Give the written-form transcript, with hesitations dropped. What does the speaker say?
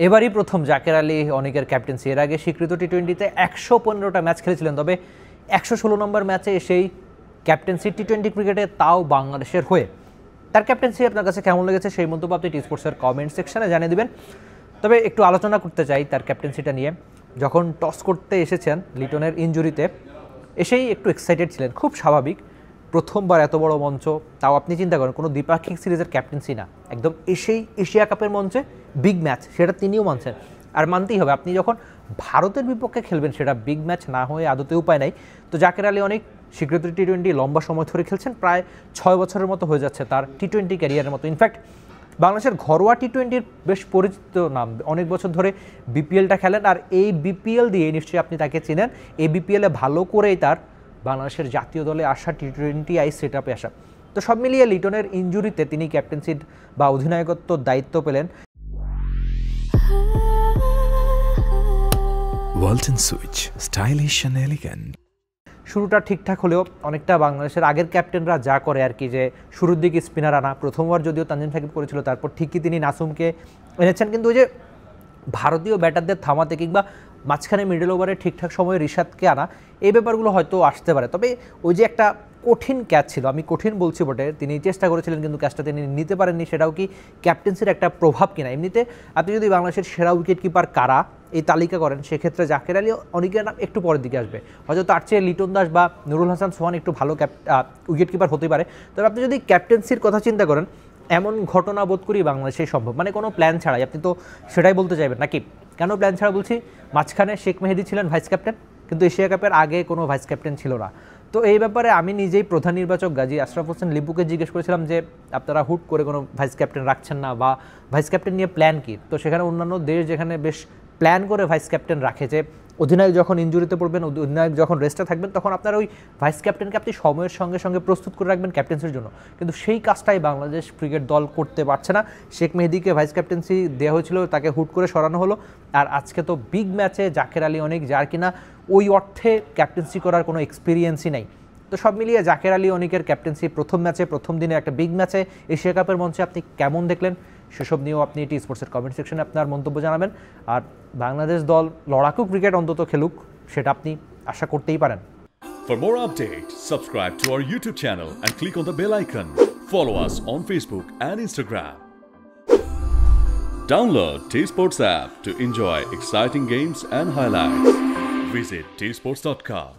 এবারই প্রথম জাকের আলী অনেকের ক্যাপ্টেন্সি। এর আগে স্বীকৃত টি-20তে ১১৫টা ম্যাচ খেলেছিলেন, তবে ১১৬ নম্বর ম্যাচে এসেই ক্যাপ্টেন্সি টি-20 ক্রিকেটে, তাও বাংলাদেশের হয়ে। তার ক্যাপ্টেন্সি আপনার কাছে কেমন লেগেছে সেই মন্তব্য আপনি টি স্পোর্টসের কমেন্ট সেকশনে জানিয়ে দেবেন। তবে একটু আলোচনা করতে চাই তার ক্যাপ্টেন্সিটা নিয়ে। যখন টস করতে এসেছেন লিটনের ইনজুরিতে, এসেই একটু এক্সাইটেড ছিলেন, খুব স্বাভাবিক। প্রথমবার এত বড় মঞ্চ, তাও আপনি চিন্তা করেন কোনো দ্বিপাক্ষিক সিরিজের ক্যাপ্টেন্সি না, একদম এসেই এশিয়া কাপের মঞ্চে বিগ ম্যাচ, সেটা তিনিও মানছেন। আর মানতেই হবে, আপনি যখন ভারতের বিপক্ষে খেলবেন সেটা বিগ ম্যাচ না হয়ে আদতে উপায় নাই। তো জাকের আলী অনেক স্বীকৃত টি-20 লম্বা সময় ধরে খেলছেন, প্রায় 6 বছরের মতো হয়ে যাচ্ছে তার টি-20 ক্যারিয়ারের মতো। ইনফ্যাক্ট বাংলাদেশের ঘরোয়া টি-20-র বেশ পরিচিত নাম, অনেক বছর ধরে বিপিএলটা খেলেন, আর এই বিপিএল দিয়ে নিশ্চয়ই আপনি তাকে চিনেন। এই বিপিএলে ভালো করেই তার বাংলাদেশের জাতীয় দলে আসা, টি-20 সেট আপে আসা। তো সব মিলিয়ে লিটনের ইনজুরিতে তিনি ক্যাপ্টেন্সির বা অধিনায়কত্বর দায়িত্ব পেলেন। Walton switch, stylish and elegant. শুরুটা ঠিকঠাক হলেও অনেকটা বাংলাদেশের আগের ক্যাপ্টেনরা যা করে আর কি, যে শুরুর দিকে স্পিনার আনা। প্রথমবার যদিও তানজিম সাকিব করেছিল, তারপর ঠিকই তিনি নাসুমকে এনেছেন, কিন্তু ওই যে ভারতীয় ব্যাটারদের থামাতে কিংবা মাঝখানে মিডল ওভারে ঠিকঠাক সময়ে রিশাদকে আনা, এই ব্যাপারগুলো হয়তো আসতে পারে। তবে ওই যে একটা কঠিন ক্যাচ ছিল, আমি কঠিন বলছি বটে, তিনি চেষ্টা করেছিলেন কিন্তু ক্যাচটা তিনি নিতে পারেননি, সেটাও কি ক্যাপ্টেন্সির একটা প্রভাব কিনা? এমনিতে আপনি যদি বাংলাদেশের সেরা উইকেট কিপার কারা এই তালিকা করেন, সেক্ষেত্রে জাকের আলী অনেকের নাম একটু পরের দিকে আসবে। হয়তো তার চেয়ে লিটন দাস বা নুরুল হাসান সোহান একটু ভালো উইকেট কিপার হতে পারে। তবে আপনি যদি ক্যাপ্টেন্সির কথা চিন্তা করেন, এমন ঘটনা বোধ করি বাংলাদেশে সম্ভব, মানে কোনো প্ল্যান ছাড়াই। আপনি তো সেটাই বলতে চাইবেন নাকি? কেন প্ল্যান ছাড়া বলছি? মাঝখানে শেখ মেহেদী ছিলেন ভাইস ক্যাপ্টেন, কিন্তু এশিয়া কাপের আগে কোনো ভাইস ক্যাপ্টেন ছিল না। তো এই ব্যাপারে আমি নিজেই প্রধান নির্বাচক গাজী আশরাফ হোসেন লিপুকে জিজ্ঞেস করেছিলাম যে আপনারা হুট করে কোনো ভাইস ক্যাপ্টেন রাখছেন না, বা ভাইস ক্যাপ্টেন নিয়ে প্ল্যান কী? তো সেখানে অন্যান্য দেশ যেখানে বেশ প্ল্যান করে ভাইস ক্যাপ্টেন রাখে, যে অধিনায়ক যখন ইনজুরিতে পড়বেন, অধিনায়ক যখন রেস্টে থাকবেন, তখন আপনার ওই ভাইস ক্যাপ্টেনকে আপনি সময়ের সঙ্গে সঙ্গে প্রস্তুত করে রাখবেন ক্যাপ্টেন্সির জন্য। কিন্তু সেই কাজটাই বাংলাদেশ ক্রিকেট দল করতে পারছে না। শেখ মেহেদীকে ভাইস ক্যাপ্টেন্সি দেওয়া হয়েছিল, তাকে হুট করে সরানো হলো। আর আজকে তো বিগ ম্যাচে জাকের আলী অনেক, যার কিনা ওই অর্থে ক্যাপ্টেন্সি করার কোনো এক্সপিরিয়েন্সই নেই। তো সব মিলিয়ে জাকের আলী অনেকের ক্যাপ্টেন্সি প্রথম ম্যাচে, প্রথম দিনে একটা বিগ ম্যাচে এশিয়া কাপের মঞ্চে আপনি কেমন দেখলেন, সেসব নিয়েও আপনি টি স্পোর্টসের কমেন্ট সেকশনে আপনার মন্তব্য জানাবেন। আর বাংলাদেশ দল লড়াকু ক্রিকেট অন্তত খেলুক, সেটা আপনি আশা করতেই পারেন। For more updates, subscribe to our YouTube channel and click on the bell icon. Follow us on Facebook and Instagram. Download T Sports app to enjoy exciting games and highlights. Visit tsports.com.